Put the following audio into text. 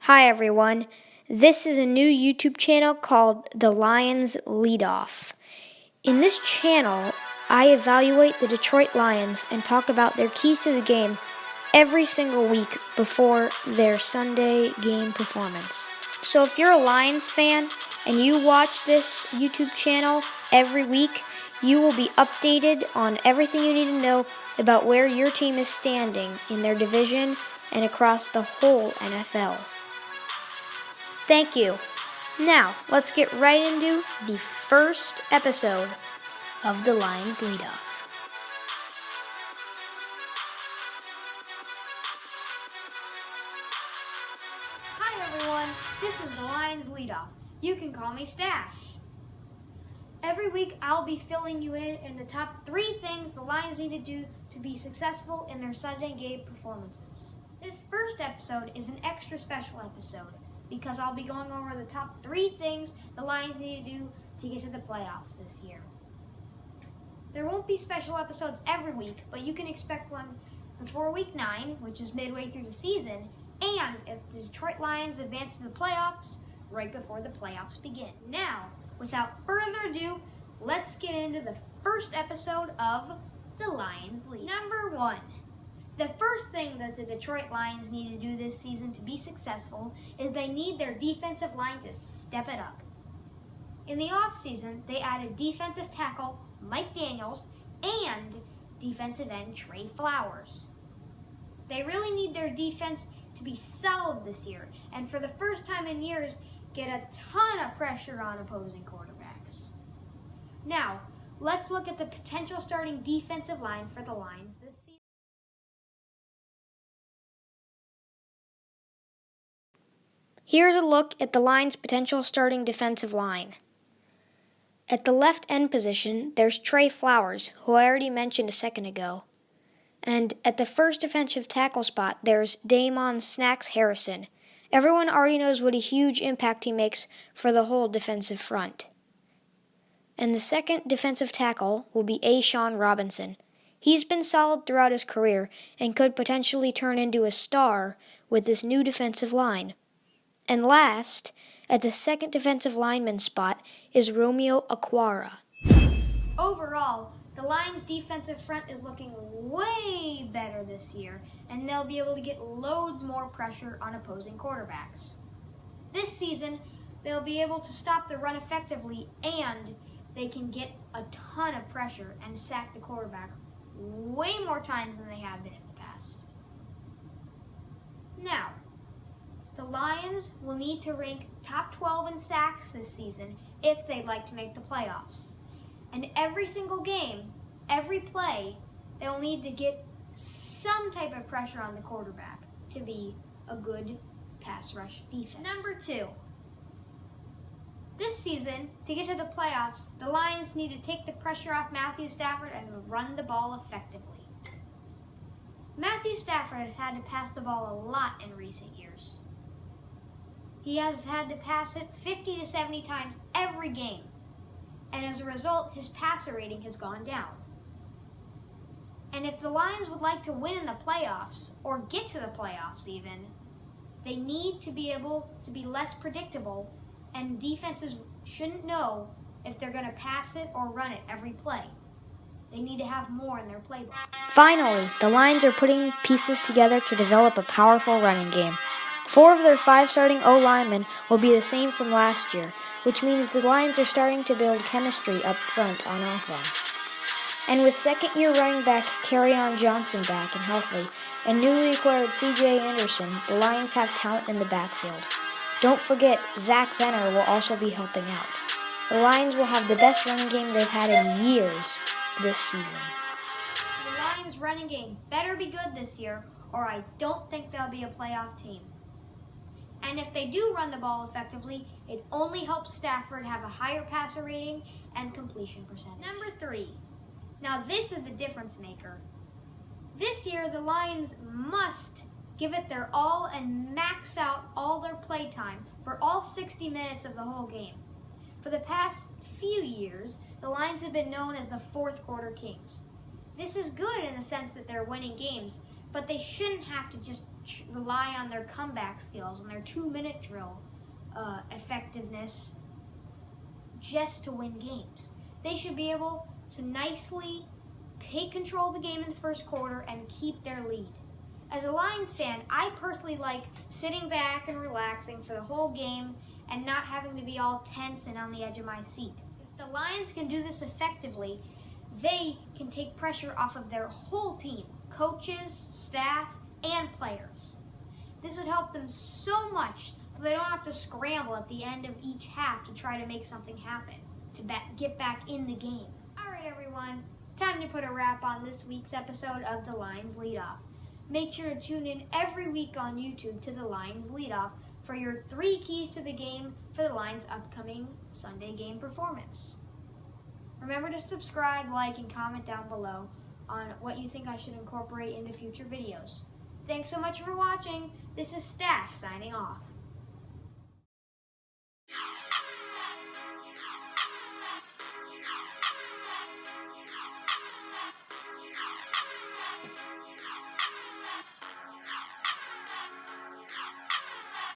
Hi everyone, this is a new YouTube channel called The Lions Leadoff. In this channel, I evaluate the Detroit Lions and talk about their keys to the game every single week before their Sunday game performance. So if you're a Lions fan and you watch this YouTube channel every week, you will be updated on everything you need to know about where your team is standing in their division and across the whole NFL. Thank you. Now, let's get right into the first episode of The Lions Leadoff. Hi everyone, this is The Lions Leadoff. You can call me Stash. Every week I'll be filling you in the top 3 things the Lions need to do to be successful in their Sunday game performances. This first episode is an extra special episode, because I'll be going over the top 3 things the Lions need to do to get to the playoffs this year. There won't be special episodes every week, but you can expect one before week 9, which is midway through the season, and if the Detroit Lions advance to the playoffs, right before the playoffs begin. Now, without further ado, let's get into the first episode of The Lions Lead. Number 1. The first thing that the Detroit Lions need to do this season to be successful is they need their defensive line to step it up. In the offseason, they added defensive tackle Mike Daniels and defensive end Trey Flowers. They really need their defense to be solid this year, and for the first time in years, get a ton of pressure on opposing quarterbacks. Now, let's look at the potential starting defensive line for the Lions this season. Here's a look at the Lions' potential starting defensive line. At the left end position, there's Trey Flowers, who I already mentioned a second ago. And at the first defensive tackle spot, there's Damon Snacks Harrison. Everyone already knows what a huge impact he makes for the whole defensive front. And the second defensive tackle will be A'Shawn Robinson. He's been solid throughout his career and could potentially turn into a star with this new defensive line. And last, at the second defensive lineman spot, is Romeo Okwara. Overall, the Lions' defensive front is looking way better this year, and they'll be able to get loads more pressure on opposing quarterbacks. This season, they'll be able to stop the run effectively, and they can get a ton of pressure and sack the quarterback way more times than they have been in the past. Now, the Lions will need to rank top 12 in sacks this season if they'd like to make the playoffs. And every single game, every play, they'll need to get some type of pressure on the quarterback to be a good pass rush defense. Number 2. This season, to get to the playoffs, the Lions need to take the pressure off Matthew Stafford and run the ball effectively. Matthew Stafford has had to pass the ball a lot in recent years. He has had to pass it 50 to 70 times every game, and as a result, his passer rating has gone down. And if the Lions would like to win in the playoffs, or get to the playoffs even, they need to be able to be less predictable, and defenses shouldn't know if they're going to pass it or run it every play. They need to have more in their playbook. Finally, the Lions are putting pieces together to develop a powerful running game. 4 of their 5 starting O-linemen will be the same from last year, which means the Lions are starting to build chemistry up front on offense. And with second-year running back Kerryon Johnson back and healthy, and newly acquired C.J. Anderson, the Lions have talent in the backfield. Don't forget, Zach Zenner will also be helping out. The Lions will have the best running game they've had in years this season. The Lions' running game better be good this year, or I don't think they'll be a playoff team. And if they do run the ball effectively, it only helps Stafford have a higher passer rating and completion percentage. Number 3. Now this is the difference maker. This year, the Lions must give it their all and max out all their play time for all 60 minutes of the whole game. For the past few years, the Lions have been known as the fourth quarter kings. This is good in the sense that they're winning games, but they shouldn't have to just rely on their comeback skills and their 2-minute drill effectiveness just to win games. They should be able to nicely take control of the game in the first quarter and keep their lead. As a Lions fan, I personally like sitting back and relaxing for the whole game and not having to be all tense and on the edge of my seat. If the Lions can do this effectively, they can take pressure off of their whole team, coaches, staff, and players. This would help them so much so they don't have to scramble at the end of each half to try to make something happen, to get back in the game. All right, everyone, time to put a wrap on this week's episode of The Lions Leadoff. Make sure to tune in every week on YouTube to The Lions Leadoff for your 3 keys to the game for the Lions' upcoming Sunday game performance. Remember to subscribe, like, and comment down below on what you think I should incorporate into future videos. Thanks so much for watching. This is Stash signing off.